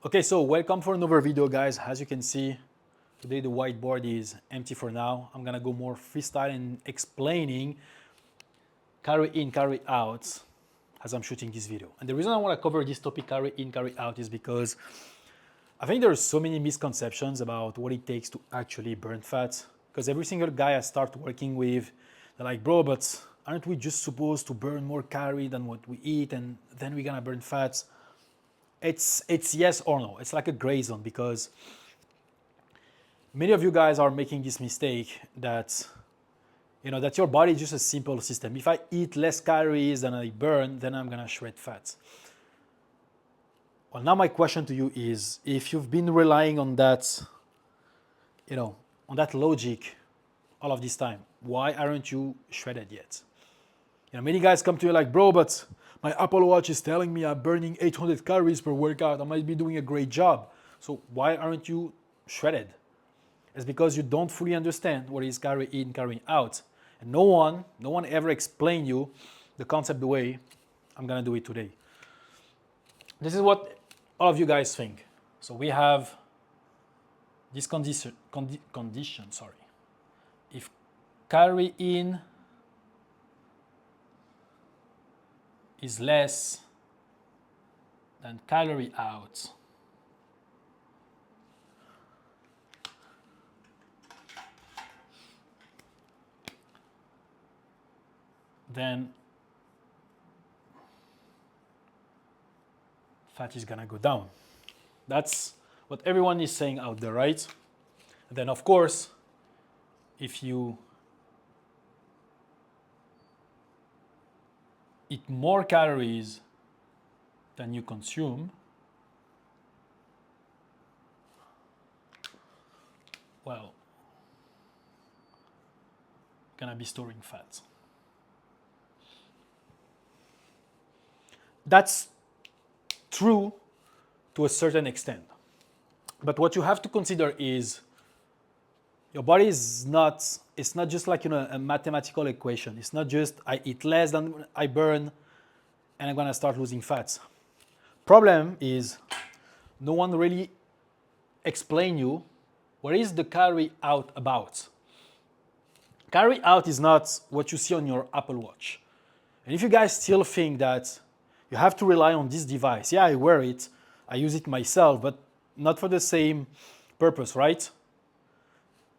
Okay, so welcome for another video, guys. As you can see, today the whiteboard is empty for now. I'm gonna go more freestyle and explaining carry in, carry out as I'm shooting this video. And the reason I want to cover this topic, carry in, carry out, is because I think there's so many misconceptions about what it takes to actually burn fat. Because every single guy I start working with, they're like, bro, but aren't we just supposed to burn more calorie than what we eat and then we're gonna burn fats? It's yes or no. It's like a gray zone because many of you guys are making this mistake that that your body is just a simple system. If I eat less calories than I burn, then I'm gonna shred fat. Well, now my question to you is, if you've been relying on that, on that logic all of this time, why aren't you shredded yet? Many guys come to you like, bro, but my Apple Watch is telling me I'm burning 800 calories per workout. I might be doing a great job. So why aren't you shredded? It's because you don't fully understand what is carry in, carrying out. And no one ever explained you the concept the way I'm gonna do it today. This is what all of you guys think. So we have this condition, If carry in is less than calorie out, then fat is gonna go down. That's what everyone is saying out there, right? And then of course, if you eat more calories than you consume, well, you're gonna be storing fat. That's true to a certain extent. But what you have to consider is your body is not, it's not just like a mathematical equation. It's not just I eat less than I burn and I'm gonna start losing fats. Problem is no one really explain you what is the carry out about. Carry out is not what you see on your Apple Watch. And if you guys still think that you have to rely on this device, yeah, I wear it, I use it myself, but not for the same purpose, right?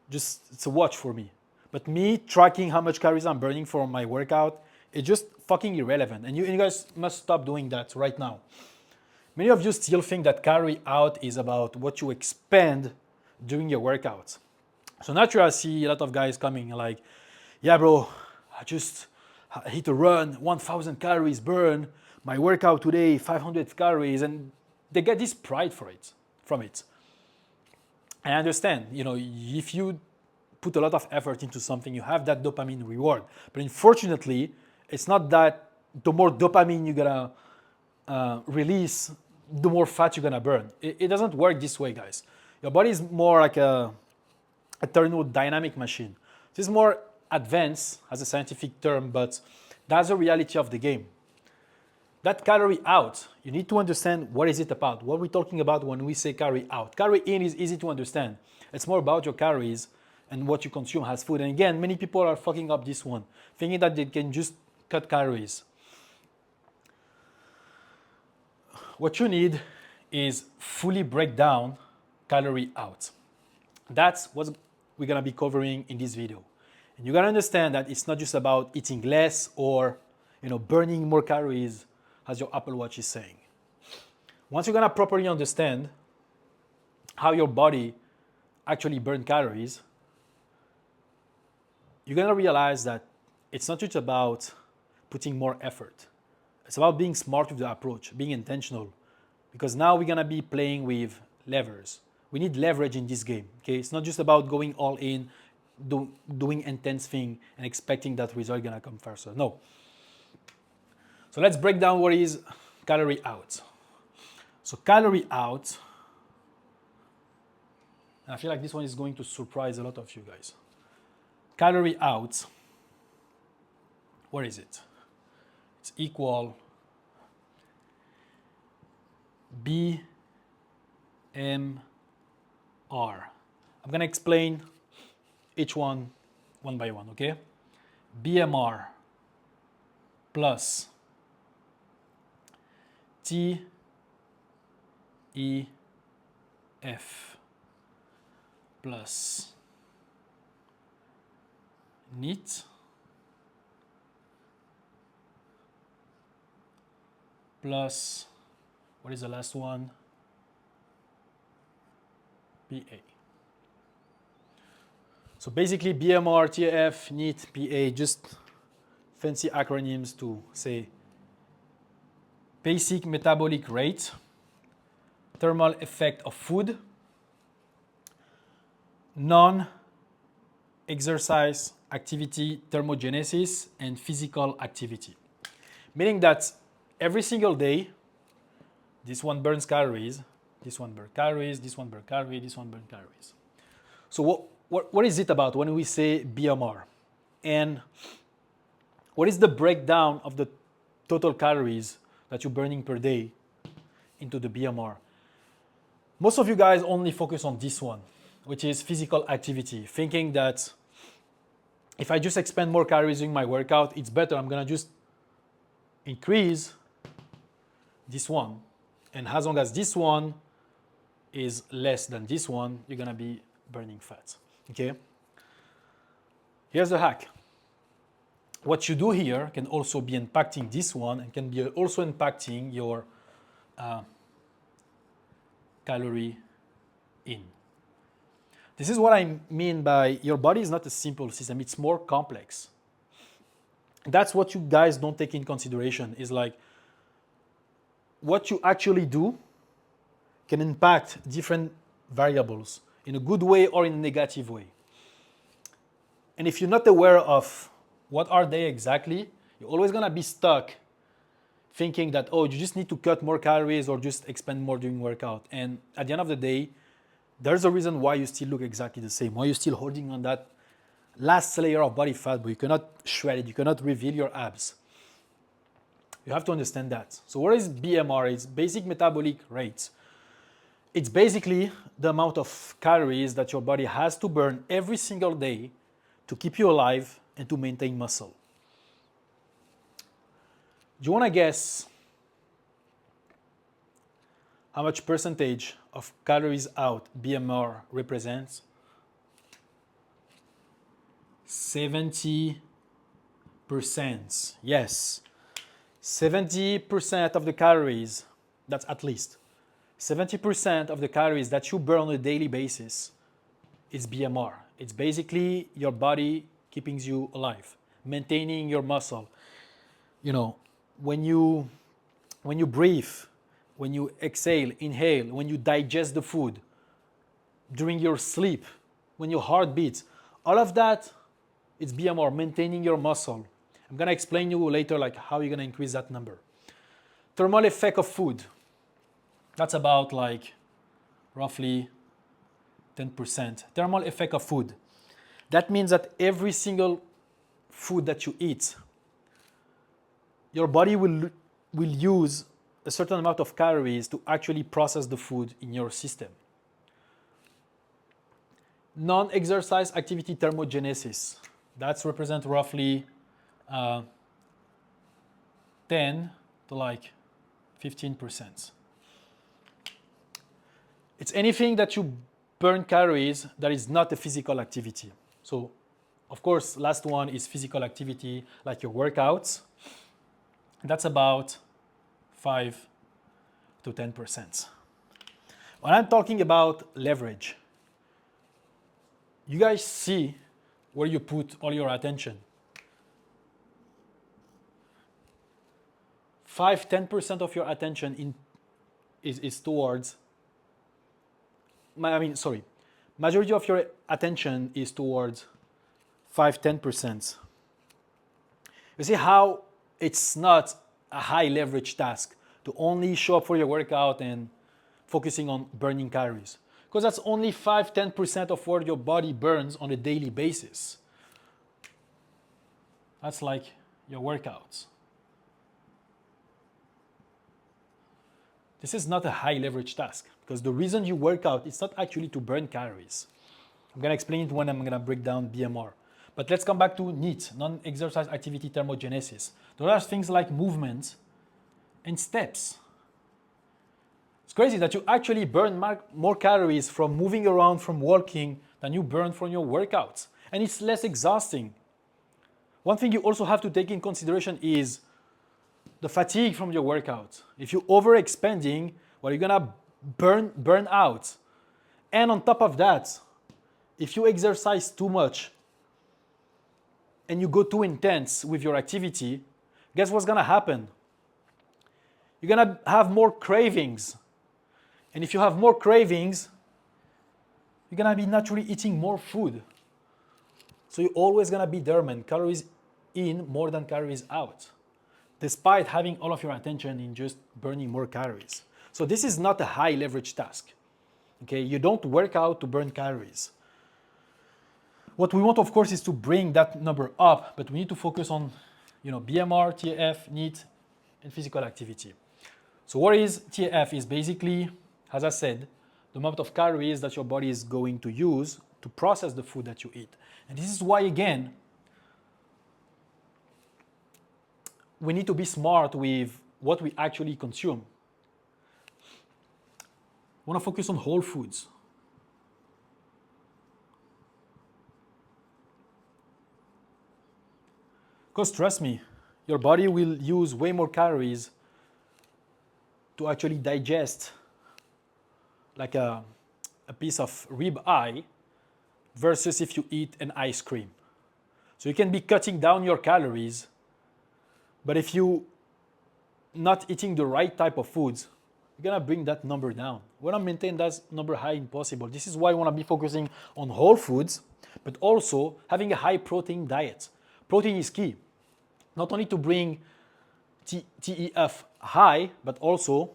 Just, it's a watch for me. But me tracking how much calories I'm burning for my workout, it's just fucking irrelevant. And you guys must stop doing that right now. Many of you still think that carry out is about what you expend during your workouts. So naturally I see a lot of guys coming like, yeah bro, I just hit a run, 1,000 calories burn, my workout today, 500 calories, and they get this pride from it. I understand, if you put a lot of effort into something, you have that dopamine reward. But unfortunately, it's not that the more dopamine you're gonna release, the more fat you're gonna burn. It doesn't work this way, guys. Your body is more like a thermodynamic machine. This is more advanced as a scientific term, but that's the reality of the game. That calorie out, you need to understand what is it about. What we're talking about when we say carry out. Carry in is easy to understand. It's more about your calories and what you consume as food. And again, many people are fucking up this one, thinking that they can just cut calories. What you need is fully break down calorie out. That's what we're gonna be covering in this video. And you gotta understand that it's not just about eating less or burning more calories as your Apple Watch is saying. Once you're gonna properly understand how your body actually burns calories, you're gonna realize that it's not just about putting more effort. It's about being smart with the approach, being intentional. Because now we're gonna be playing with levers. We need leverage in this game, okay? It's not just about going all in, doing intense thing and expecting that result gonna come faster. No. So let's break down what is calorie out. So calorie out, and I feel like this one is going to surprise a lot of you guys. Calorie out, what is it? It's equal B I'm going to explain each one by one, okay? BMR plus TEF plus NEAT plus, what is the last one? PA. So basically BMR, TEF, NEAT, PA, just fancy acronyms to say basic metabolic rate, thermal effect of food, non-exercise activity thermogenesis, and physical activity. Meaning that every single day, this one burns calories, this one burns calories, this one burns calories, this one burns calories. So what is it about when we say BMR? And what is the breakdown of the total calories that you're burning per day into the BMR? Most of you guys only focus on this one, which is physical activity, thinking that if I just expend more calories during my workout, it's better. I'm gonna just increase this one. And as long as this one is less than this one, you're gonna be burning fat, okay? Here's the hack. What you do here can also be impacting this one and can be also impacting your calorie in. This is what I mean by your body is not a simple system, it's more complex. That's what you guys don't take in consideration, is like what you actually do can impact different variables in a good way or in a negative way. And if you're not aware of what are they exactly, you're always gonna be stuck thinking that, oh, you just need to cut more calories or just expend more during workout. And at the end of the day, there's a reason why you still look exactly the same, why you're still holding on that last layer of body fat, but you cannot shred it, you cannot reveal your abs. You have to understand that. So what is BMR? It's basic metabolic rate. It's basically the amount of calories that your body has to burn every single day to keep you alive and to maintain muscle. Do you want to guess how much percentage of calories out BMR represents? 70%. Yes. 70% of the calories, that's at least 70% of the calories that you burn on a daily basis is BMR. It's basically your body keeping you alive, maintaining your muscle. You know, when you breathe, when you exhale, inhale, when you digest the food, during your sleep, when your heart beats, all of that, it's BMR, maintaining your muscle. I'm gonna explain to you later like how you're gonna increase that number. Thermal effect of food, that's about like roughly 10%. Thermal effect of food. That means that every single food that you eat, your body will use a certain amount of calories to actually process the food in your system. Non-exercise activity thermogenesis. That's represent roughly 10 to like 15%. It's anything that you burn calories that is not a physical activity. So, of course, last one is physical activity, like your workouts. That's about 5 to 10%. When I'm talking about leverage, you guys see where you put all your attention. 5-10% of your attention is towards, majority of your attention is towards 5-10%. You see how it's not a high leverage task to only show up for your workout and focusing on burning calories, because that's only 5-10% of what your body burns on a daily basis. That's like your workouts. this is not a high leverage task, because the reason you work out is not actually to burn calories. I'm going to explain it when I'm going to break down BMR. But let's come back to NEAT, non-exercise activity thermogenesis. Those are things like movement and steps. It's crazy that you actually burn more calories from moving around, from walking, than you burn from your workouts. And it's less exhausting. One thing you also have to take in consideration is the fatigue from your workout. If you're overexpanding, well, you're gonna burn out. And on top of that, if you exercise too much and you go too intense with your activity, guess what's gonna happen? You're gonna have more cravings. And if you have more cravings, you're gonna be naturally eating more food. So you're always gonna be there, man, calories in more than calories out, despite having all of your attention in just burning more calories. So this is not a high leverage task. Okay, you don't work out to burn calories. What we want, of course, is to bring that number up, but we need to focus on, BMR, TAF, NEAT, and physical activity. So what is TAF? Is basically, as I said, the amount of calories that your body is going to use to process the food that you eat. And this is why, again, we need to be smart with what we actually consume. I want to focus on whole foods. Because trust me, your body will use way more calories to actually digest like a piece of rib eye versus if you eat an ice cream. So you can be cutting down your calories, but if you not eating the right type of foods, you're gonna bring that number down. We wanna maintain that number high impossible. This is why I wanna be focusing on whole foods, but also having a high protein diet. Protein is key, not only to bring TEF high, but also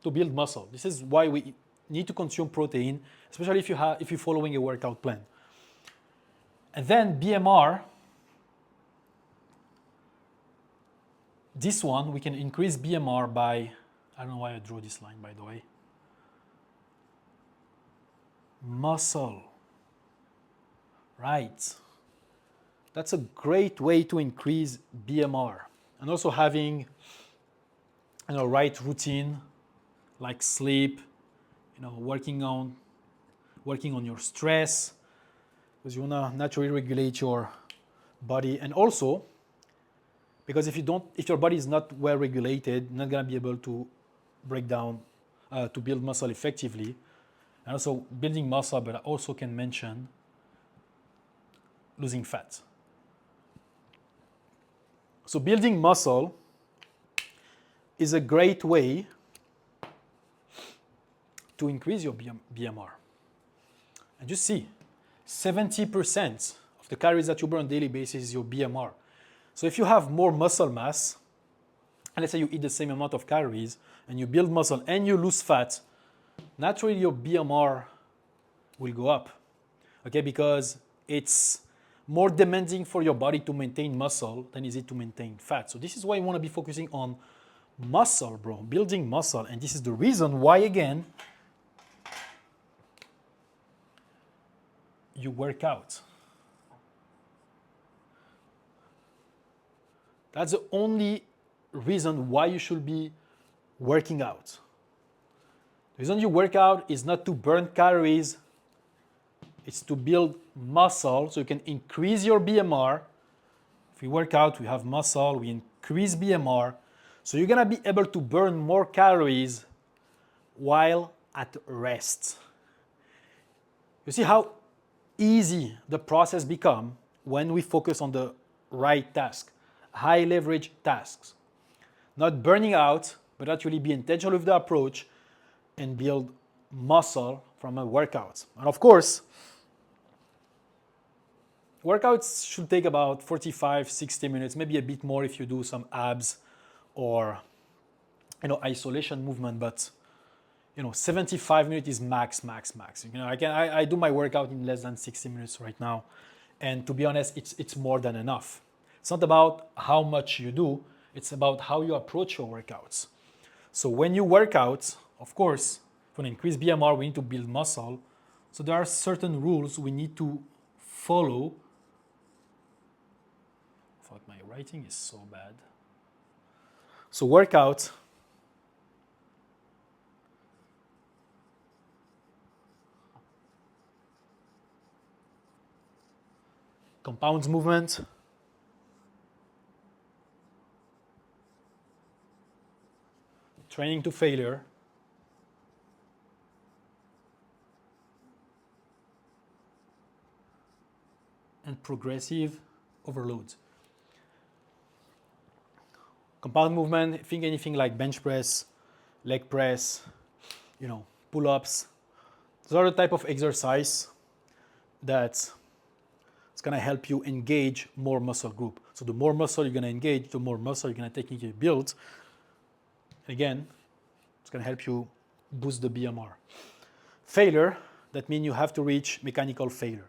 to build muscle. This is why we need to consume protein, especially if you're following a workout plan. And then BMR, this one, we can increase BMR by, I don't know why I drew this line, by the way. Muscle. Right. That's a great way to increase BMR. And also having right routine, like sleep, working on your stress, because you want to naturally regulate your body. And also, because if your body is not well regulated, you're not going to be able to break down, to build muscle effectively. And also building muscle, but I also can mention losing fat. So building muscle is a great way to increase your BMR. And you see, 70% of the calories that you burn on a daily basis is your BMR. So if you have more muscle mass, and let's say you eat the same amount of calories, and you build muscle and you lose fat, naturally your BMR will go up. Okay, because it's more demanding for your body to maintain muscle than is it to maintain fat. So this is why you want to be focusing on muscle, bro, building muscle. And this is the reason why, again, you work out. That's the only reason why you should be working out. The reason you work out is not to burn calories, it's to build muscle so you can increase your BMR. If we work out, we have muscle, we increase BMR. So you're gonna be able to burn more calories while at rest. You see how easy the process becomes when we focus on the right task, high leverage tasks. Not burning out, but actually be intentional with the approach and build muscle from a workout. And of course, workouts should take about 45, 60 minutes, maybe a bit more if you do some abs or isolation movement, but 75 minutes is max. I do my workout in less than 60 minutes right now. And to be honest, it's more than enough. It's not about how much you do, it's about how you approach your workouts. So when you work out, Of course, if we want to increase BMR, we need to build muscle. So there are certain rules we need to follow. I thought my writing is so bad. So workout. Compounds movement. Training to failure. And progressive overloads. Compound movement, think anything like bench press, leg press, pull-ups. Those are the type of exercise that's going to help you engage more muscle group. So the more muscle you're going to engage, the more muscle you're going to technically build. Again, it's going to help you boost the BMR. Failure, that means you have to reach mechanical failure.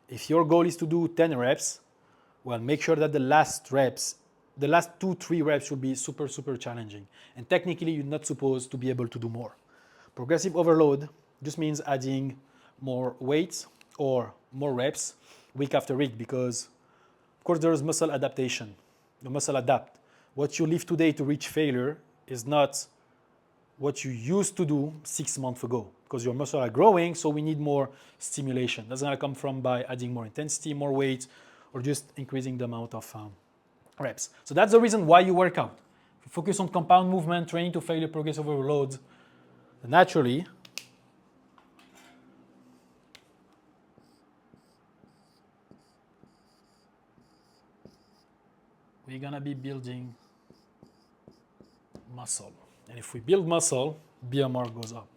If your goal is to do 10 reps, well, make sure that the last 2-3 reps should be super, super challenging. And technically, you're not supposed to be able to do more. Progressive overload just means adding more weights or more reps week after week because, of course, there is muscle adaptation. The muscle adapt. What you live today to reach failure is not what you used to do 6 months ago because your muscles are growing, so we need more stimulation. That's going to come from by adding more intensity, more weight, or just increasing the amount of reps. So that's the reason why you work out. If you focus on compound movement, training to failure, progressive overload, naturally, we're going to be building muscle. And if we build muscle, BMR goes up.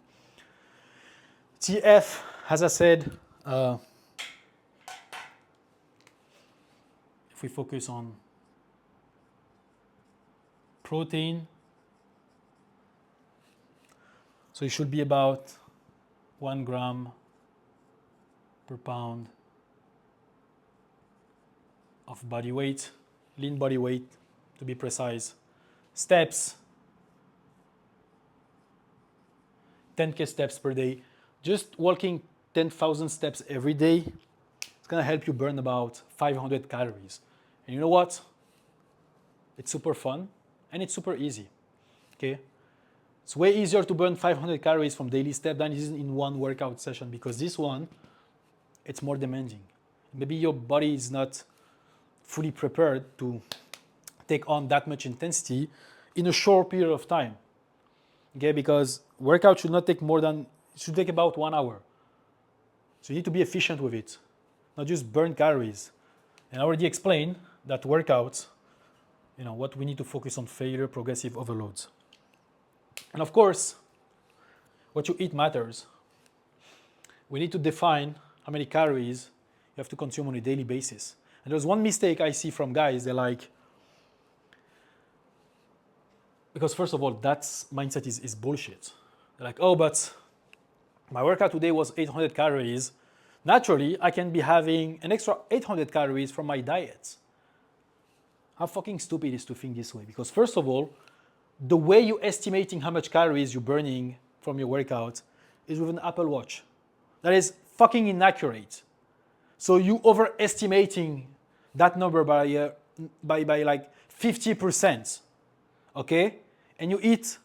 TF, as I said, if we focus on protein, so it should be about 1 gram per pound of body weight, lean body weight to be precise. Steps, 10K steps per day. Just walking 10,000 steps every day, it's going to help you burn about 500 calories. And you know what? It's super fun and it's super easy. Okay? It's way easier to burn 500 calories from daily step than it is in one workout session because this one, it's more demanding. Maybe your body is not fully prepared to take on that much intensity in a short period of time. Okay, because workout should not take it should take about 1 hour. So you need to be efficient with it, not just burn calories. And I already explained that workouts, what we need to focus on failure, progressive overloads. And of course, what you eat matters. We need to define how many calories you have to consume on a daily basis. And there's one mistake I see from guys, they're like, because first of all, that mindset is bullshit. They're like, oh, but my workout today was 800 calories. Naturally, I can be having an extra 800 calories from my diet. How fucking stupid it is to think this way. Because first of all, the way you're estimating how much calories you're burning from your workout is with an Apple Watch. That is fucking inaccurate. So you overestimating that number by like 50%. Okay? And you eat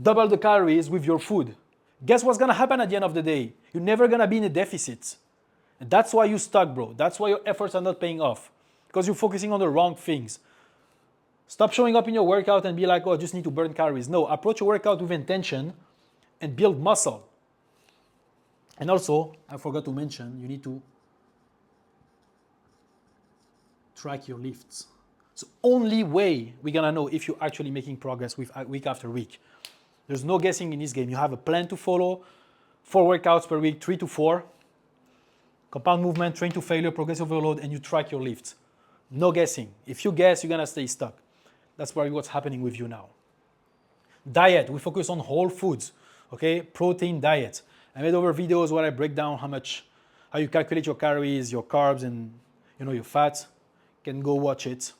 double the calories with your food. Guess what's gonna happen at the end of the day? You're never gonna be in a deficit. And that's why you're stuck, bro. That's why your efforts are not paying off. Because you're focusing on the wrong things. Stop showing up in your workout and be like, oh, I just need to burn calories. No, approach your workout with intention and build muscle. And also, I forgot to mention, you need to track your lifts. It's the only way we're gonna know if you're actually making progress week after week. There's no guessing in this game. You have a plan to follow, 4 workouts per week, 3 to 4. Compound movement, train to failure, progressive overload, and you track your lifts. No guessing. If you guess, you're gonna stay stuck. That's probably what's happening with you now. Diet, we focus on whole foods, okay? Protein diet. I made over videos where I break down how you calculate your calories, your carbs, and your fats. You can go watch it.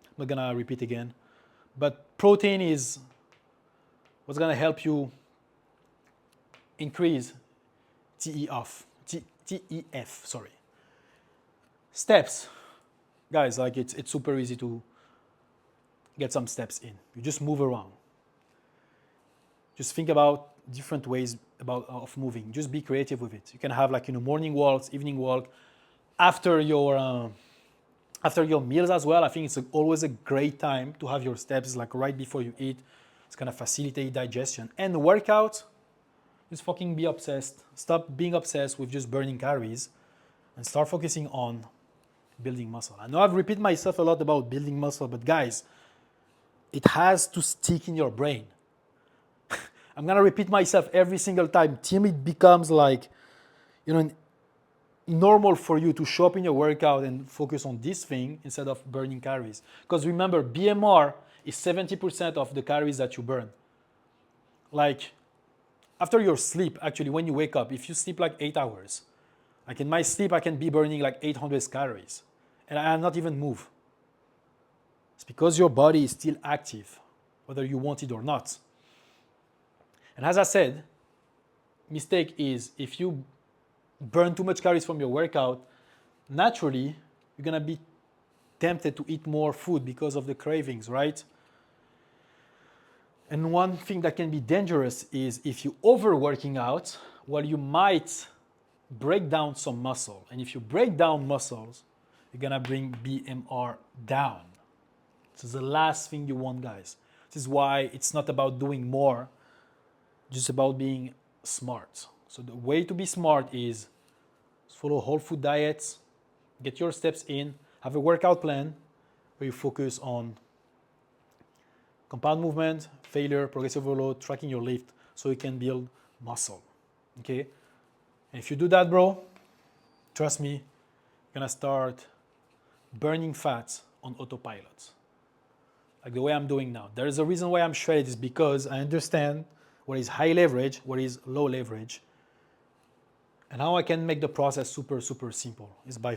I'm not gonna repeat again. But protein is what's gonna help you increase TEF, sorry. Steps. Guys, like it's super easy to get some steps in. You just move around. Just think about different ways of moving. Just be creative with it. You can have like morning walks, evening walk, after your meals as well. I think it's always a great time to have your steps like right before you eat. It's gonna facilitate digestion. And workout, just fucking be obsessed. Stop being obsessed with just burning calories and start focusing on building muscle. I know I've repeated myself a lot about building muscle, but guys, it has to stick in your brain. I'm gonna repeat myself every single time till it becomes like, normal for you to show up in your workout and focus on this thing instead of burning calories. Because remember, BMR is 70% of the calories that you burn. Like, after your sleep, actually, when you wake up, if you sleep like 8 hours, like in my sleep, I can be burning like 800 calories and I not even move. It's because your body is still active, whether you want it or not. And as I said, mistake is if you burn too much calories from your workout, naturally, you're gonna be tempted to eat more food because of the cravings, right? And one thing that can be dangerous is if you overworking out, well, you might break down some muscle. And if you break down muscles, you're gonna bring BMR down. This is the last thing you want, guys. This is why it's not about doing more, just about being smart. So the way to be smart is follow whole food diets, get your steps in, have a workout plan where you focus on compound movement, failure, progressive overload, tracking your lift so you can build muscle, okay? And if you do that, bro, trust me, you're gonna start burning fat on autopilot, like the way I'm doing now. There is a reason why I'm shredded is because I understand what is high leverage, what is low leverage, and how I can make the process super, super simple is by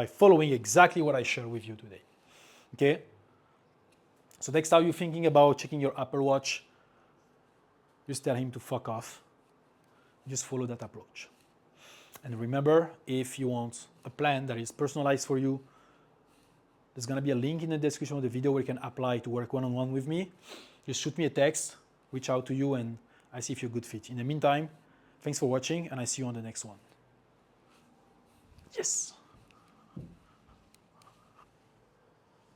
following exactly what I share with you today, okay? So next time you're thinking about checking your Apple Watch, just tell him to fuck off. Just follow that approach. And remember, if you want a plan that is personalized for you, there's gonna be a link in the description of the video where you can apply to work one-on-one with me. Just shoot me a text, reach out to you, and I see if you're a good fit. In the meantime, thanks for watching, and I see you on the next one. Yes.